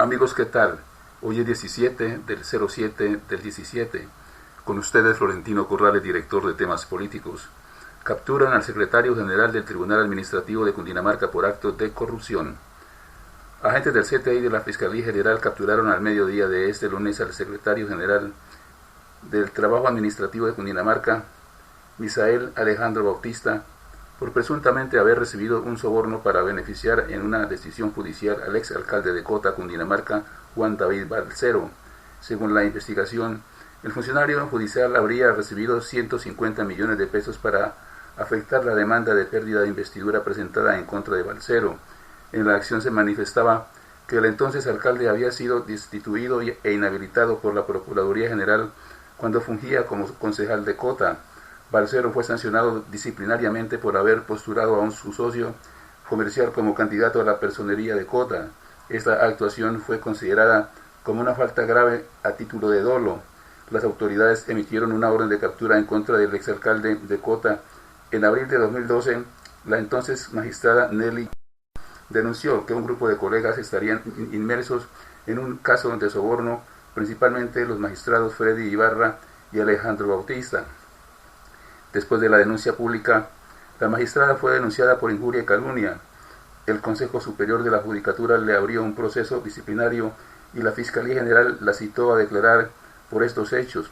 Amigos, ¿qué tal? Hoy es 17 del 07 del 17. Con ustedes Florentino Corrales, director de temas políticos. Capturan al secretario general del Tribunal Administrativo de Cundinamarca por actos de corrupción. Agentes del CTI de la Fiscalía General capturaron al mediodía de este lunes al secretario general del Trabajo Administrativo de Cundinamarca, Misael Alejandro Bautista, por presuntamente haber recibido un soborno para beneficiar en una decisión judicial al exalcalde de Cota, Cundinamarca, Juan David Balcero. Según la investigación, el funcionario judicial habría recibido 150 millones de pesos para afectar la demanda de pérdida de investidura presentada en contra de Balcero. En la acción se manifestaba que el entonces alcalde había sido destituido e inhabilitado por la Procuraduría General cuando fungía como concejal de Cota. Balcero fue sancionado disciplinariamente por haber postulado a su socio comercial como candidato a la personería de Cota. Esta actuación fue considerada como una falta grave a título de dolo. Las autoridades emitieron una orden de captura en contra del exalcalde de Cota. En abril de 2012, la entonces magistrada Nelly denunció que un grupo de colegas estarían inmersos en un caso de soborno, principalmente los magistrados Freddy Ibarra y Alejandro Bautista. Después de la denuncia pública, la magistrada fue denunciada por injuria y calumnia. El Consejo Superior de la Judicatura le abrió un proceso disciplinario y la Fiscalía General la citó a declarar por estos hechos.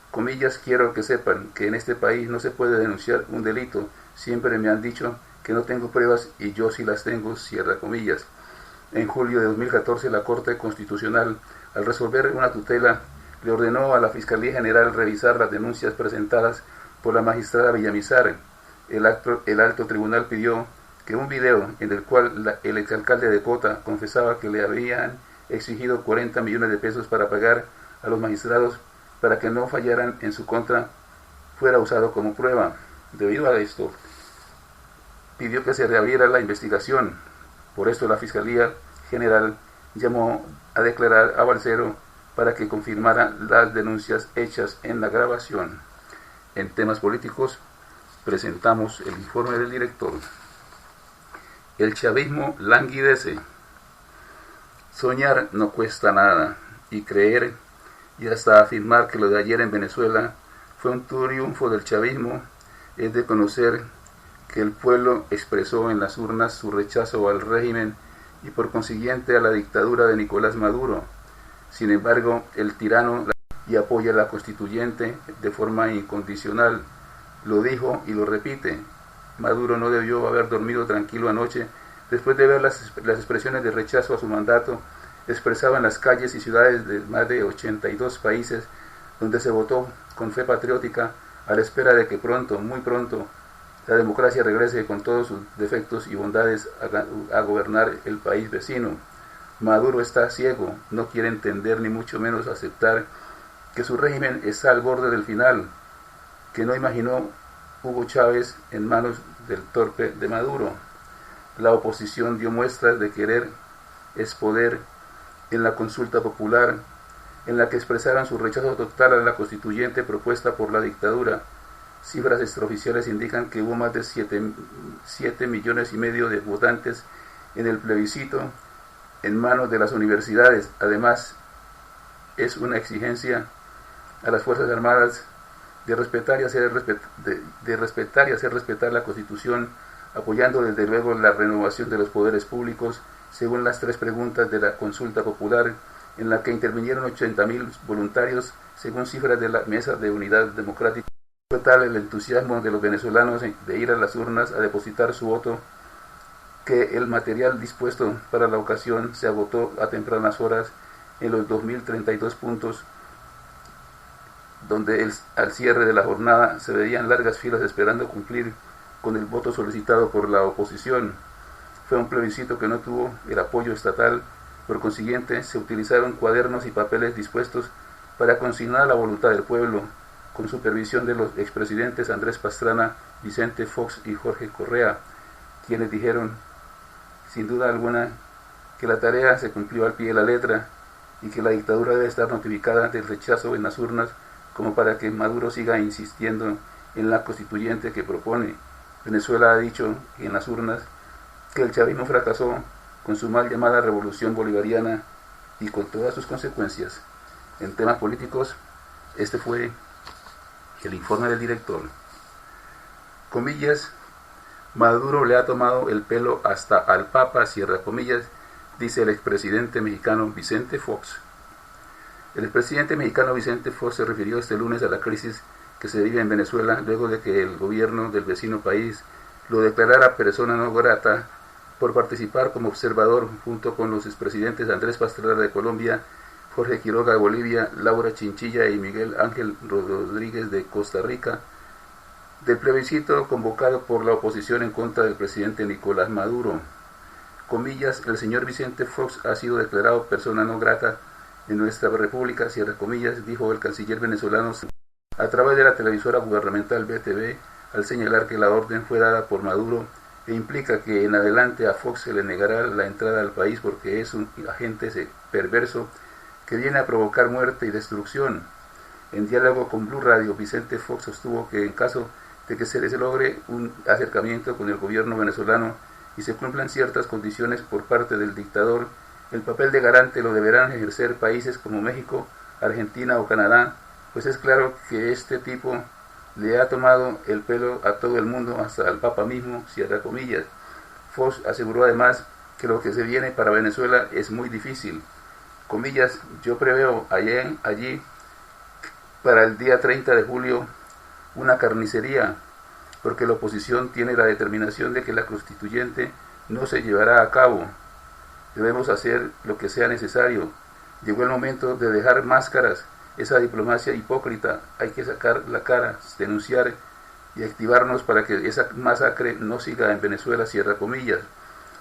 Comillas, quiero que sepan que en este país no se puede denunciar un delito. Siempre me han dicho que no tengo pruebas y yo sí las tengo, cierra comillas. En julio de 2014, la Corte Constitucional, al resolver una tutela, le ordenó a la Fiscalía General revisar las denuncias presentadas por la magistrada Villamizar. El alto tribunal pidió que un video en el cual el exalcalde de Cota confesaba que le habían exigido 40 millones de pesos para pagar a los magistrados para que no fallaran en su contra fuera usado como prueba. Debido a esto, pidió que se reabriera la investigación. Por esto la Fiscalía General llamó a declarar a Balcero para que confirmara las denuncias hechas en la grabación. En temas políticos, presentamos el informe del director. El chavismo languidece. Soñar no cuesta nada, y creer y hasta afirmar que lo de ayer en Venezuela fue un triunfo del chavismo es de conocer que el pueblo expresó en las urnas su rechazo al régimen y por consiguiente a la dictadura de Nicolás Maduro. Sin embargo, el tirano y apoya a la constituyente de forma incondicional. Lo dijo y lo repite. Maduro no debió haber dormido tranquilo anoche después de ver las expresiones de rechazo a su mandato expresado en las calles y ciudades de más de 82 países donde se votó con fe patriótica a la espera de que pronto, muy pronto, la democracia regrese con todos sus defectos y bondades a gobernar el país vecino. Maduro está ciego, no quiere entender ni mucho menos aceptar que su régimen está al borde del final, que no imaginó Hugo Chávez en manos del torpe de Maduro. La oposición dio muestras de querer es poder en la consulta popular, en la que expresaron su rechazo total a la constituyente propuesta por la dictadura. Cifras extraoficiales indican que hubo más de 7,5 millones de votantes en el plebiscito en manos de las universidades. Además, es una exigencia a las Fuerzas Armadas de respetar y hacer respetar la Constitución, apoyando desde luego la renovación de los poderes públicos, según las 3 preguntas de la consulta popular, en la que intervinieron 80,000 voluntarios, según cifras de la Mesa de Unidad Democrática. Fue tal el entusiasmo de los venezolanos de ir a las urnas a depositar su voto, que el material dispuesto para la ocasión se agotó a tempranas horas en los 2.032 puntos, donde al cierre de la jornada se veían largas filas esperando cumplir con el voto solicitado por la oposición. Fue un plebiscito que no tuvo el apoyo estatal, por consiguiente se utilizaron cuadernos y papeles dispuestos para consignar la voluntad del pueblo, con supervisión de los expresidentes Andrés Pastrana, Vicente Fox y Jorge Correa, quienes dijeron, sin duda alguna, que la tarea se cumplió al pie de la letra y que la dictadura debe estar notificada del rechazo en las urnas como para que Maduro siga insistiendo en la constituyente que propone. Venezuela ha dicho en las urnas que el chavismo fracasó con su mal llamada revolución bolivariana y con todas sus consecuencias. En temas políticos, este fue el informe del director. Comillas, Maduro le ha tomado el pelo hasta al Papa, cierra comillas, dice el expresidente mexicano Vicente Fox. El expresidente mexicano Vicente Fox se refirió este lunes a la crisis que se vive en Venezuela luego de que el gobierno del vecino país lo declarara persona no grata por participar como observador junto con los expresidentes Andrés Pastrana de Colombia, Jorge Quiroga de Bolivia, Laura Chinchilla y Miguel Ángel Rodríguez de Costa Rica, del plebiscito convocado por la oposición en contra del presidente Nicolás Maduro. Comillas, el señor Vicente Fox ha sido declarado persona no grata en nuestra república, cierra comillas, dijo el canciller venezolano a través de la televisora gubernamental BTV, al señalar que la orden fue dada por Maduro e implica que en adelante a Fox se le negará la entrada al país porque es un agente perverso que viene a provocar muerte y destrucción. En diálogo con Blue Radio, Vicente Fox sostuvo que en caso de que se les logre un acercamiento con el gobierno venezolano y se cumplan ciertas condiciones por parte del dictador, el papel de garante lo deberán ejercer países como México, Argentina o Canadá, pues es claro que este tipo le ha tomado el pelo a todo el mundo, hasta al Papa mismo, cierra comillas. Fox aseguró además que lo que se viene para Venezuela es muy difícil. Comillas, yo preveo allí para el día 30 de julio una carnicería, porque la oposición tiene la determinación de que la constituyente no se llevará a cabo. Debemos hacer lo que sea necesario. Llegó el momento de dejar máscaras, esa diplomacia hipócrita. Hay que sacar la cara, denunciar y activarnos para que esa masacre no siga en Venezuela, cierra comillas.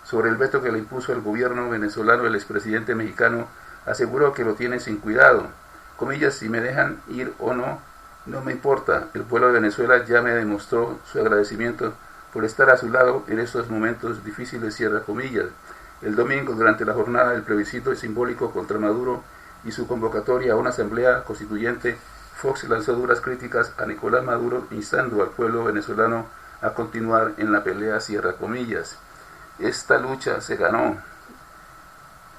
Sobre el veto que le impuso el gobierno venezolano, el expresidente mexicano aseguró que lo tiene sin cuidado. Comillas, si me dejan ir o no, no me importa. El pueblo de Venezuela ya me demostró su agradecimiento por estar a su lado en estos momentos difíciles, cierra comillas. El domingo, durante la jornada del plebiscito simbólico contra Maduro y su convocatoria a una asamblea constituyente, Fox lanzó duras críticas a Nicolás Maduro, instando al pueblo venezolano a continuar en la pelea, cierra comillas. Esta lucha se ganó,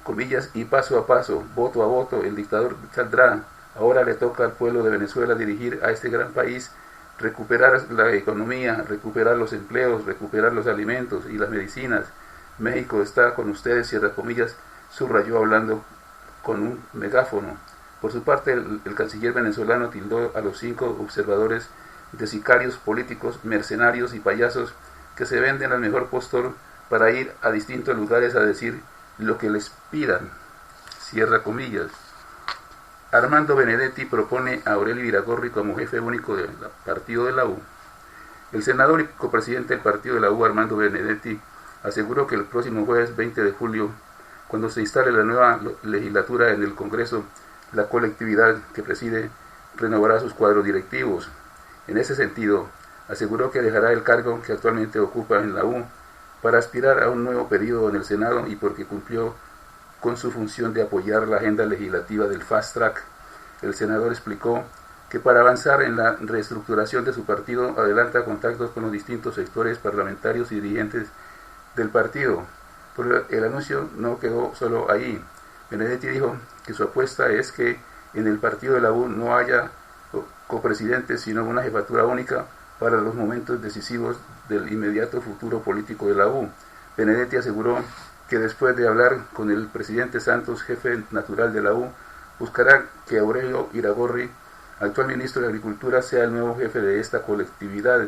comillas, y paso a paso, voto a voto, el dictador saldrá. Ahora le toca al pueblo de Venezuela dirigir a este gran país, recuperar la economía, recuperar los empleos, recuperar los alimentos y las medicinas. México está con ustedes, cierra comillas, subrayó hablando con un megáfono. Por su parte, el canciller venezolano tildó a los 5 observadores de sicarios políticos, mercenarios y payasos que se venden al mejor postor para ir a distintos lugares a decir lo que les pidan, cierra comillas. Armando Benedetti propone a Aurelio Iragorri como jefe único del partido de la U. El senador y copresidente del partido de la U, Armando Benedetti, aseguró que el próximo jueves 20 de julio, cuando se instale la nueva legislatura en el Congreso, la colectividad que preside renovará sus cuadros directivos. En ese sentido, aseguró que dejará el cargo que actualmente ocupa en la U para aspirar a un nuevo periodo en el Senado y porque cumplió con su función de apoyar la agenda legislativa del Fast Track. El senador explicó que para avanzar en la reestructuración de su partido adelanta contactos con los distintos sectores parlamentarios y dirigentes del partido. Pero el anuncio no quedó solo ahí. Benedetti dijo que su apuesta es que en el partido de la U no haya copresidentes, sino una jefatura única para los momentos decisivos del inmediato futuro político de la U. Benedetti aseguró que después de hablar con el presidente Santos, jefe natural de la U, buscará que Aurelio Iragorri, actual ministro de Agricultura, sea el nuevo jefe de esta colectividad.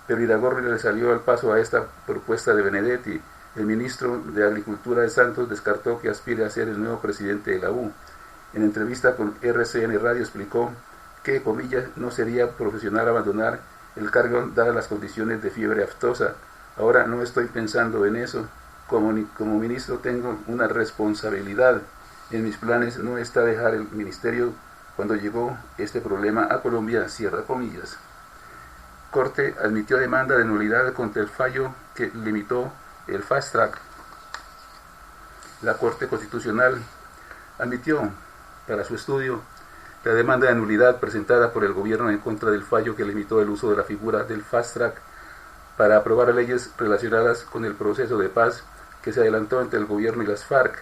Pero Iragorri le salió al paso a esta propuesta de Benedetti. El ministro de Agricultura de Santos descartó que aspire a ser el nuevo presidente de la U. En entrevista con RCN Radio explicó que, comillas, no sería profesional abandonar el cargo dadas las condiciones de fiebre aftosa. Ahora no estoy pensando en eso. Como ministro tengo una responsabilidad. En mis planes no está dejar el ministerio cuando llegó este problema a Colombia, cierra comillas. Corte admitió demanda de nulidad contra el fallo que limitó el Fast Track. La Corte Constitucional admitió para su estudio la demanda de nulidad presentada por el gobierno en contra del fallo que limitó el uso de la figura del Fast Track para aprobar leyes relacionadas con el proceso de paz que se adelantó entre el gobierno y las FARC.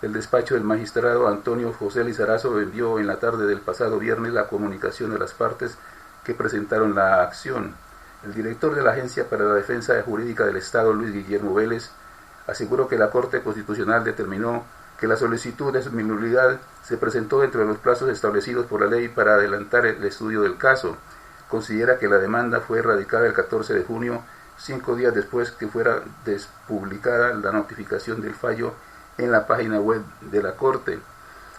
El despacho del magistrado Antonio José Lizarazo envió en la tarde del pasado viernes la comunicación de las partes que presentaron la acción. El director de la Agencia para la Defensa Jurídica del Estado, Luis Guillermo Vélez, aseguró que la Corte Constitucional determinó que la solicitud de su nulidad se presentó dentro de los plazos establecidos por la ley para adelantar el estudio del caso. Considera que la demanda fue radicada el 14 de junio, 5 días después que fuera despublicada la notificación del fallo en la página web de la Corte.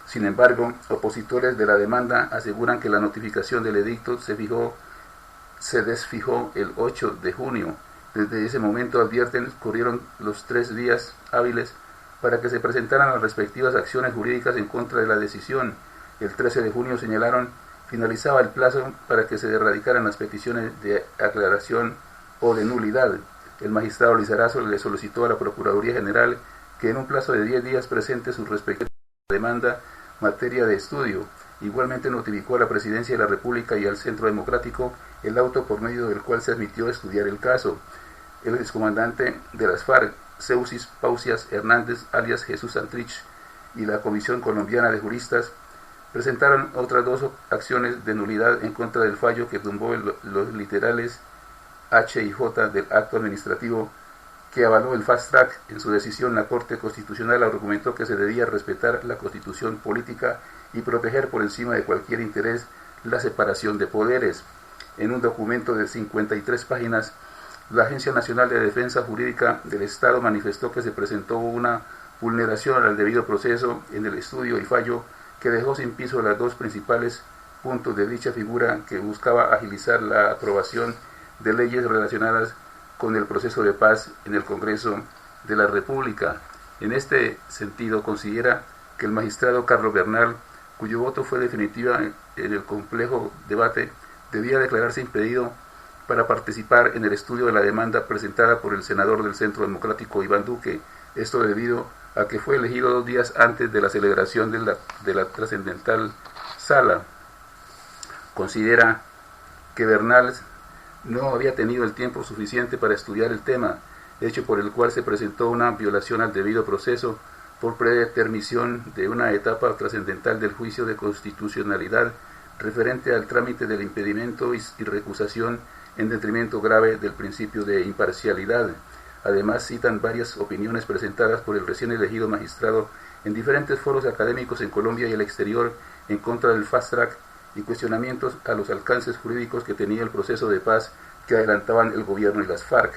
Sin embargo, opositores de la demanda aseguran que la notificación del edicto se desfijó el 8 de junio. Desde ese momento, advierten, corrieron los 3 días hábiles para que se presentaran las respectivas acciones jurídicas en contra de la decisión. El 13 de junio, señalaron, finalizaba el plazo para que se erradicaran las peticiones de aclaración o de nulidad. El magistrado Lizarazo le solicitó a la Procuraduría General que en un plazo de 10 días presente su respectiva demanda materia de estudio. Igualmente notificó a la Presidencia de la República y al Centro Democrático el auto por medio del cual se admitió estudiar el caso. El excomandante de las FARC, Seusis Pausias Hernández, alias Jesús Santrich, y la Comisión Colombiana de Juristas presentaron otras 2 acciones de nulidad en contra del fallo que tumbó los literales H y J del acto administrativo que avaló el fast track. En su decisión, la Corte Constitucional argumentó que se debía respetar la Constitución política y proteger por encima de cualquier interés la separación de poderes. En un documento de 53 páginas, la Agencia Nacional de Defensa Jurídica del Estado manifestó que se presentó una vulneración al debido proceso en el estudio y fallo que dejó sin piso los 2 principales puntos de dicha figura, que buscaba agilizar la aprobación de leyes relacionadas con el proceso de paz en el Congreso de la República. En este sentido, considera que el magistrado Carlos Bernal, cuyo voto fue definitivo en el complejo debate, debía declararse impedido para participar en el estudio de la demanda presentada por el senador del Centro Democrático Iván Duque. Esto debido a que fue elegido 2 días antes de la celebración de la trascendental sala. Considera que Bernal no había tenido el tiempo suficiente para estudiar el tema, hecho por el cual se presentó una violación al debido proceso por predeterminación de una etapa trascendental del juicio de constitucionalidad referente al trámite del impedimento y recusación en detrimento grave del principio de imparcialidad. Además, citan varias opiniones presentadas por el recién elegido magistrado en diferentes foros académicos en Colombia y el exterior en contra del fast track y cuestionamientos a los alcances jurídicos que tenía el proceso de paz que adelantaban el gobierno y las FARC.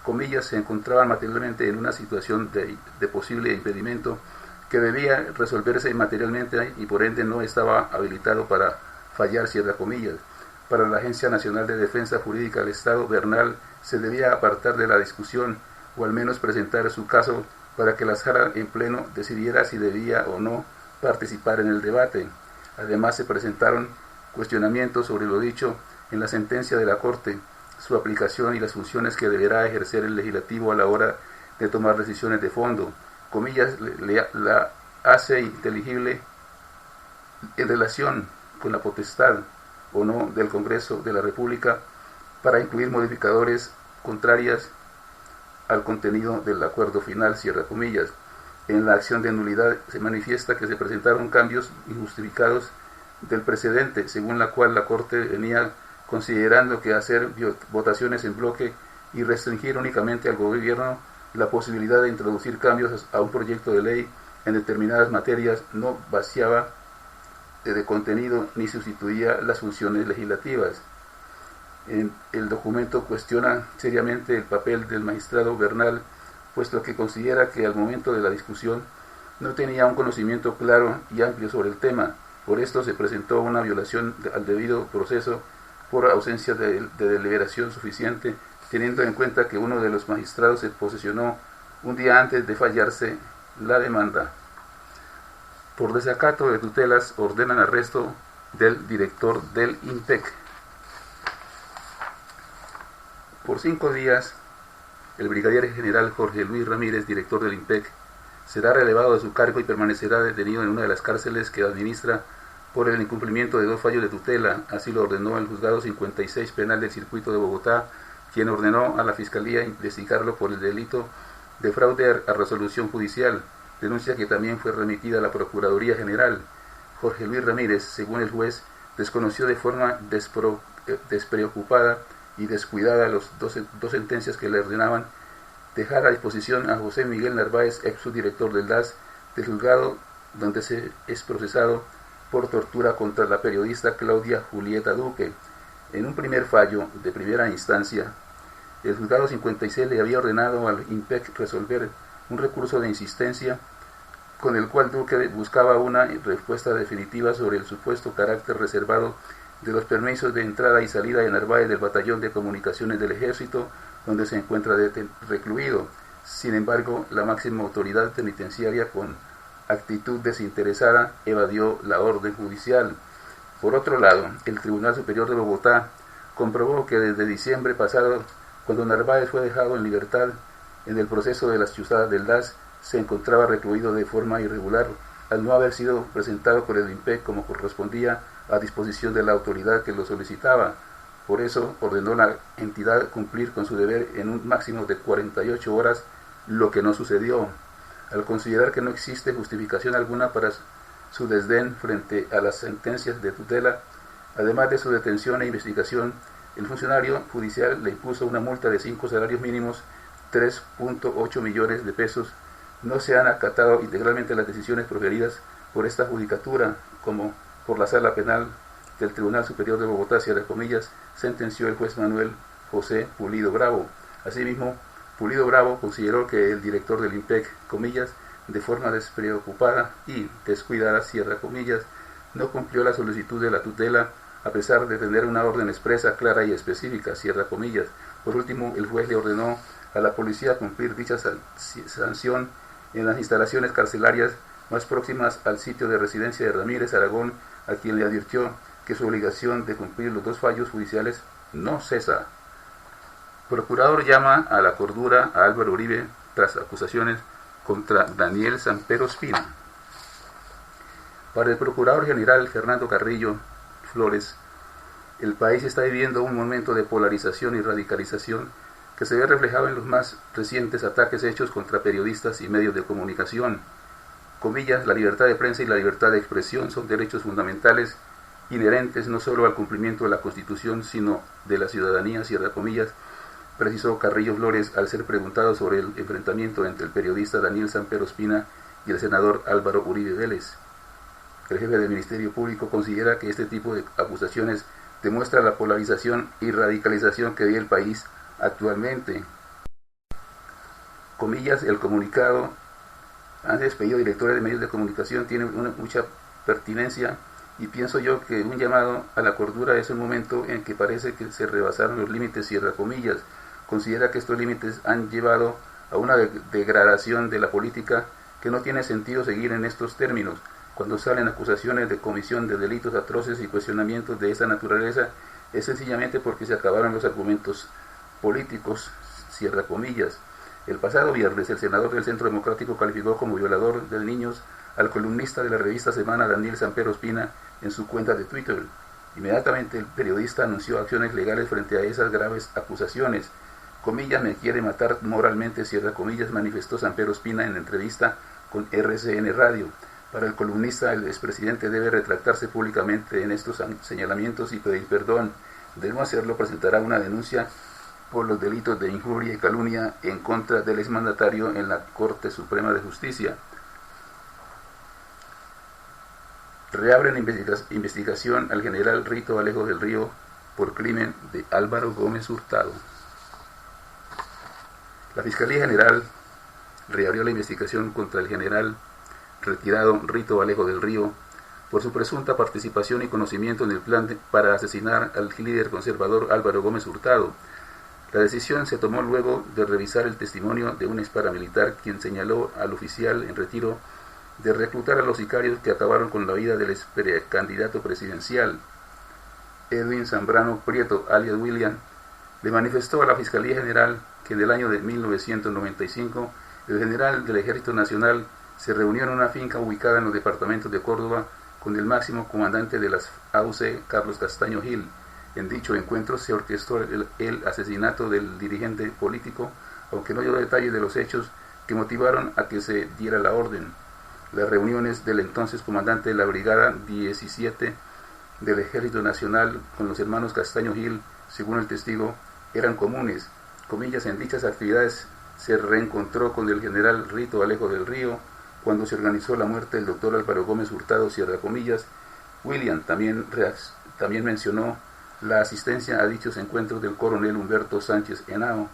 Comillas, se encontraban materialmente en una situación de posible impedimento que debía resolverse materialmente y por ende no estaba habilitado para fallar, cierra comillas. Para la Agencia Nacional de Defensa Jurídica del Estado, Bernal se debía apartar de la discusión o al menos presentar su caso para que la sala en pleno decidiera si debía o no participar en el debate. Además, se presentaron cuestionamientos sobre lo dicho en la sentencia de la Corte, su aplicación y las funciones que deberá ejercer el legislativo a la hora de tomar decisiones de fondo. Comillas, la hace inteligible en relación con la potestad o no del Congreso de la República para incluir modificadores contrarias al contenido del acuerdo final, cierra comillas. En la acción de nulidad se manifiesta que se presentaron cambios injustificados del precedente, según la cual la Corte venía considerando que hacer votaciones en bloque y restringir únicamente al gobierno la posibilidad de introducir cambios a un proyecto de ley en determinadas materias no vaciaba de contenido ni sustituía las funciones legislativas. El documento cuestiona seriamente el papel del magistrado Bernal, puesto que considera que al momento de la discusión no tenía un conocimiento claro y amplio sobre el tema. Por esto se presentó una violación al debido proceso por ausencia de deliberación suficiente, teniendo en cuenta que uno de los magistrados se posesionó un día antes de fallarse la demanda. Por desacato de tutelas, ordenan arresto del director del INPEC. Por 5 días, el brigadier general Jorge Luis Ramírez, director del INPEC, será relevado de su cargo y permanecerá detenido en una de las cárceles que administra por el incumplimiento de 2 fallos de tutela. Así lo ordenó el juzgado 56 penal del circuito de Bogotá, quien ordenó a la Fiscalía investigarlo por el delito de fraude a resolución judicial. denuncia que también fue remitida a la Procuraduría General. Jorge Luis Ramírez, según el juez, desconoció de forma despreocupada y descuidada las dos sentencias que le ordenaban dejar a disposición a José Miguel Narváez, ex subdirector del DAS, del juzgado donde se es procesado por tortura contra la periodista Claudia Julieta Duque. En un primer fallo de primera instancia, el juzgado 56 le había ordenado al IMPEC resolver un recurso de insistencia con el cual Duque buscaba una respuesta definitiva sobre el supuesto carácter reservado de los permisos de entrada y salida de Narváez del Batallón de Comunicaciones del Ejército, donde se encuentra recluido. Sin embargo, la máxima autoridad penitenciaria, con actitud desinteresada, evadió la orden judicial. Por otro lado, el Tribunal Superior de Bogotá comprobó que desde diciembre pasado, cuando Narváez fue dejado en libertad en el proceso de las chuzadas del DAS, se encontraba recluido de forma irregular, al no haber sido presentado por el IMPEC como correspondía a disposición de la autoridad que lo solicitaba. Por eso ordenó la entidad cumplir con su deber en un máximo de 48 horas, lo que no sucedió. Al considerar que no existe justificación alguna para su desdén frente a las sentencias de tutela, además de su detención e investigación, el funcionario judicial le impuso una multa de 5 salarios mínimos, 3.8 millones de pesos. No se han acatado integralmente las decisiones proferidas por esta judicatura, como por la Sala Penal del Tribunal Superior de Bogotá, cierre comillas, sentenció el juez Manuel José Pulido Bravo. Asimismo, Pulido Bravo consideró que el director del IMPEC, comillas, de forma despreocupada y descuidada, cierra comillas, no cumplió la solicitud de la tutela a pesar de tener una orden expresa, clara y específica, cierra comillas. Por último, el juez le ordenó a la policía cumplir dicha sanción en las instalaciones carcelarias más próximas al sitio de residencia de Ramírez Aragón, a quien le advirtió que su obligación de cumplir los 2 fallos judiciales no cesa. Procurador llama a la cordura a Álvaro Uribe tras acusaciones contra Daniel Samper Ospina. Para el Procurador General Fernando Carrillo Flores, el país está viviendo un momento de polarización y radicalización que se ve reflejado en los más recientes ataques hechos contra periodistas y medios de comunicación. Comillas, la libertad de prensa y la libertad de expresión son derechos fundamentales inherentes no solo al cumplimiento de la Constitución, sino de la ciudadanía, cierra comillas, precisó Carrillo Flores al ser preguntado sobre el enfrentamiento entre el periodista Daniel Samper Ospina y el senador Álvaro Uribe Vélez. El jefe del Ministerio Público considera que este tipo de acusaciones demuestra la polarización y radicalización que vive el país actualmente. Comillas, el comunicado han despedido directores de medios de comunicación tiene mucha pertinencia y pienso yo que un llamado a la cordura es un momento en que parece que se rebasaron los límites, cierra comillas. Considera que estos límites han llevado a una degradación de la política que no tiene sentido seguir en estos términos. Cuando salen acusaciones de comisión de delitos atroces y cuestionamientos de esa naturaleza, es sencillamente porque se acabaron los argumentos políticos, cierra comillas. El pasado viernes, el senador del Centro Democrático calificó como violador de niños al columnista de la revista Semana Daniel Samper Ospina en su cuenta de Twitter. Inmediatamente el periodista anunció acciones legales frente a esas graves acusaciones. Comillas, me quiere matar moralmente, cierra comillas, manifestó Samper Ospina en entrevista con RCN Radio. Para el columnista, el expresidente debe retractarse públicamente en estos señalamientos y pedir perdón. De no hacerlo, presentará una denuncia por los delitos de injuria y calumnia en contra del exmandatario en la Corte Suprema de Justicia. Reabren investigación al general Rito Alejo del Río por crimen de Álvaro Gómez Hurtado. La Fiscalía General reabrió la investigación contra el general retirado Rito Alejo del Río por su presunta participación y conocimiento en el plan para asesinar al líder conservador Álvaro Gómez Hurtado. La decisión se tomó luego de revisar el testimonio de un ex paramilitar quien señaló al oficial en retiro de reclutar a los sicarios que acabaron con la vida del ex candidato presidencial. Edwin Zambrano Prieto, alias William, le manifestó a la Fiscalía General que en el año de 1995 el general del Ejército Nacional se reunió en una finca ubicada en los departamentos de Córdoba con el máximo comandante de las AUC, Carlos Castaño Gil. En dicho encuentro se orquestó el asesinato del dirigente político, aunque no dio detalles de los hechos, que motivaron a que se diera la orden. Las reuniones del entonces comandante de la Brigada 17 del Ejército Nacional con los hermanos Castaño Gil, según el testigo, eran comunes. Comillas, en dichas actividades se reencontró con el general Rito Alejo del Río cuando se organizó la muerte del doctor Álvaro Gómez Hurtado, cierra comillas. William también mencionó la asistencia a dichos encuentros del coronel Humberto Sánchez Henao,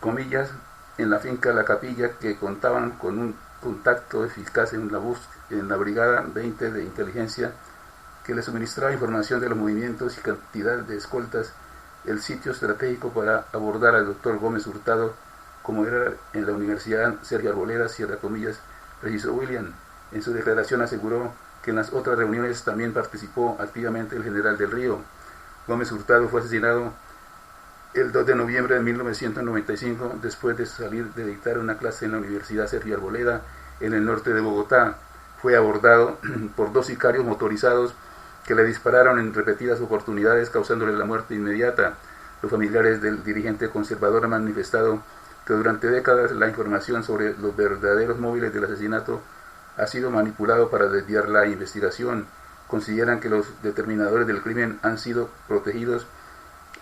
comillas, en la finca La Capilla, que contaban con un contacto eficaz en la Brigada 20 de Inteligencia, que le suministraba información de los movimientos y cantidad de escoltas, el sitio estratégico para abordar al doctor Gómez Hurtado, como era en la Universidad Sergio Arboleda, cierra comillas, precisó William. En su declaración aseguró que en las otras reuniones también participó activamente el general del Río. Gómez Hurtado fue asesinado el 2 de noviembre de 1995 después de salir de dictar una clase en la Universidad Sergio Arboleda en el norte de Bogotá. Fue abordado por 2 sicarios motorizados que le dispararon en repetidas oportunidades, causándole la muerte inmediata. Los familiares del dirigente conservador han manifestado que durante décadas la información sobre los verdaderos móviles del asesinato ha sido manipulado para desviar la investigación. Consideran que los determinadores del crimen han sido protegidos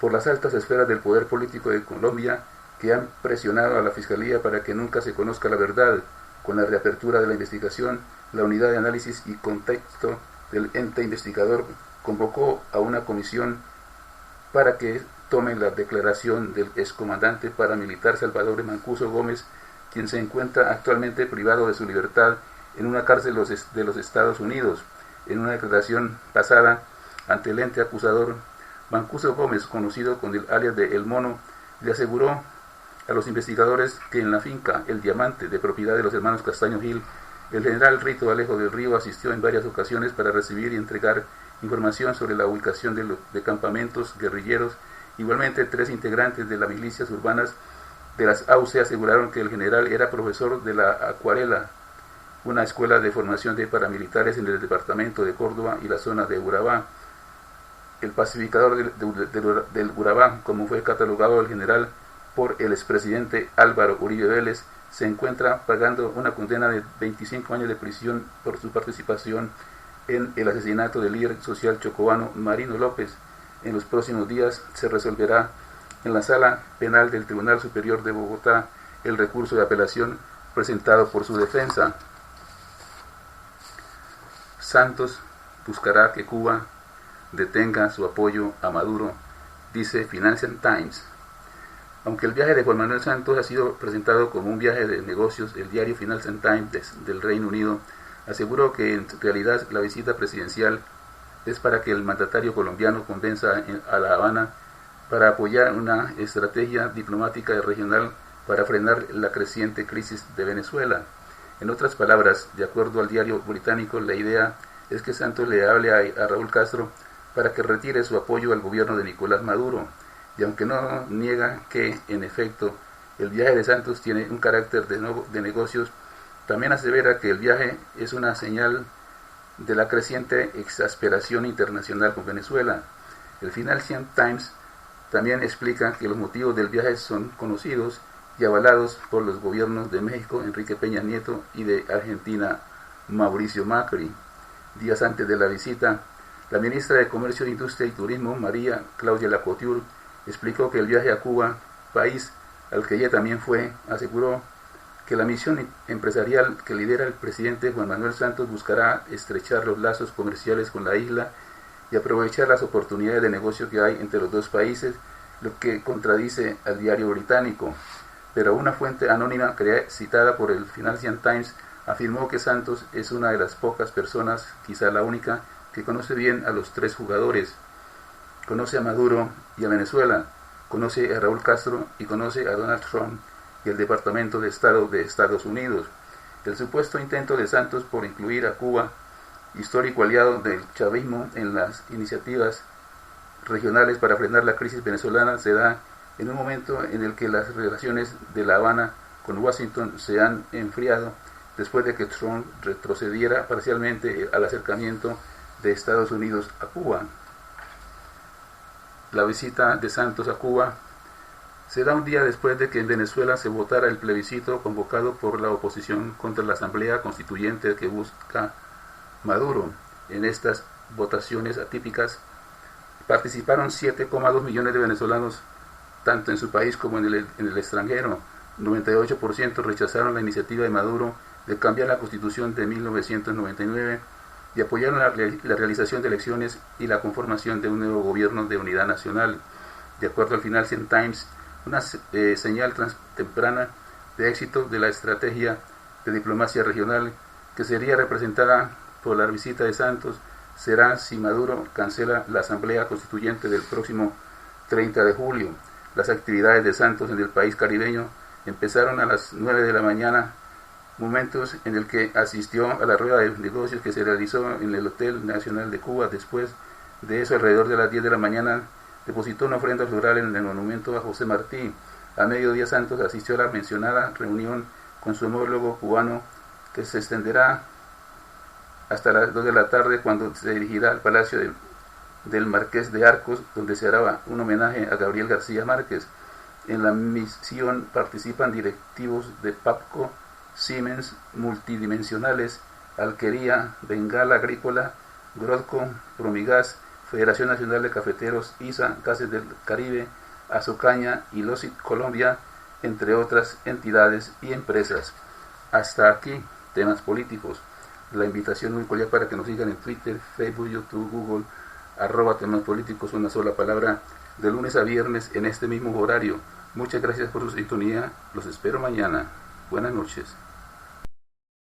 por las altas esferas del poder político de Colombia, que han presionado a la Fiscalía para que nunca se conozca la verdad. Con la reapertura de la investigación, la Unidad de Análisis y Contexto del ente investigador convocó a una comisión para que tome la declaración del excomandante paramilitar Salvador Mancuso Gómez, quien se encuentra actualmente privado de su libertad en una cárcel de los Estados Unidos. En una declaración pasada ante el ente acusador, Mancuso Gómez, conocido con el alias de El Mono, le aseguró a los investigadores que en la finca El Diamante, de propiedad de los hermanos Castaño Gil, el general Rito Alejo del Río asistió en varias ocasiones para recibir y entregar información sobre la ubicación de campamentos guerrilleros. Igualmente, 3 integrantes de las milicias urbanas de las AUC aseguraron que el general era profesor de la Acuarela, una escuela de formación de paramilitares en el departamento de Córdoba y la zona de Urabá. El pacificador del Urabá, como fue catalogado el general por el expresidente Álvaro Uribe Vélez, se encuentra pagando una condena de 25 años de prisión por su participación en el asesinato del líder social chocobano Marino López. En los próximos días se resolverá en la Sala Penal del Tribunal Superior de Bogotá el recurso de apelación presentado por su defensa. Santos buscará que Cuba detenga su apoyo a Maduro, dice Financial Times. Aunque el viaje de Juan Manuel Santos ha sido presentado como un viaje de negocios, el diario Financial Times del Reino Unido aseguró que en realidad la visita presidencial es para que el mandatario colombiano convenza a La Habana para apoyar una estrategia diplomática y regional para frenar la creciente crisis de Venezuela. En otras palabras, de acuerdo al diario británico, la idea es que Santos le hable a Raúl Castro para que retire su apoyo al gobierno de Nicolás Maduro. Y aunque no niega que, en efecto, el viaje de Santos tiene un carácter de negocios, también asevera que el viaje es una señal de la creciente exasperación internacional con Venezuela. El Financial Times también explica que los motivos del viaje son conocidos y avalados por los gobiernos de México, Enrique Peña Nieto, y de Argentina, Mauricio Macri. Días antes de la visita, la ministra de Comercio, Industria y Turismo, María Claudia Lacouture, explicó que el viaje a Cuba, país al que ella también fue, aseguró que la misión empresarial que lidera el presidente Juan Manuel Santos buscará estrechar los lazos comerciales con la isla y aprovechar las oportunidades de negocio que hay entre los dos países, lo que contradice al diario británico. Pero una fuente anónima citada por el Financial Times afirmó que Santos es una de las pocas personas, quizá la única, que conoce bien a los 3 jugadores. Conoce a Maduro y a Venezuela, conoce a Raúl Castro y conoce a Donald Trump y el Departamento de Estado de Estados Unidos. El supuesto intento de Santos por incluir a Cuba, histórico aliado del chavismo, en las iniciativas regionales para frenar la crisis venezolana se da en un momento en el que las relaciones de La Habana con Washington se han enfriado después de que Trump retrocediera parcialmente al acercamiento de Estados Unidos a Cuba. La visita de Santos a Cuba Se da un día después de que en Venezuela se votara el plebiscito convocado por la oposición contra la Asamblea Constituyente que busca Maduro. En estas votaciones atípicas participaron 7,2 millones de venezolanos, tanto en su país como en el extranjero. 98% rechazaron la iniciativa de Maduro de cambiar la Constitución de 1999 y apoyaron la realización de elecciones y la conformación de un nuevo gobierno de unidad nacional. De acuerdo al Financial Times, una señal temprana de éxito de la estrategia de diplomacia regional que sería representada por la visita de Santos será si Maduro cancela la Asamblea Constituyente del próximo 30 de julio. Las actividades de Santos en el país caribeño empezaron a las 9 de la mañana, momentos en el que asistió a la rueda de negocios que se realizó en el Hotel Nacional de Cuba. Después de eso, alrededor de las 10 de la mañana, depositó una ofrenda floral en el monumento a José Martí. A mediodía, Santos asistió a la mencionada reunión con su homólogo cubano, que se extenderá hasta las 2 de la tarde, cuando se dirigirá al Palacio del Marqués de Arcos, donde se hará un homenaje a Gabriel García Márquez. En la misión participan directivos de PAPCO, Siemens, Multidimensionales, Alquería, Bengala Agrícola, Grodco, Promigas, Federación Nacional de Cafeteros, ISA, Gases del Caribe, Azucaña y Losit Colombia, entre otras entidades y empresas. Hasta aquí, temas políticos. La invitación muy cordial para que nos sigan en Twitter, Facebook, YouTube, Google, @temas políticos, una sola palabra, de lunes a viernes en este mismo horario. Muchas gracias por su sintonía, los espero mañana. Buenas noches.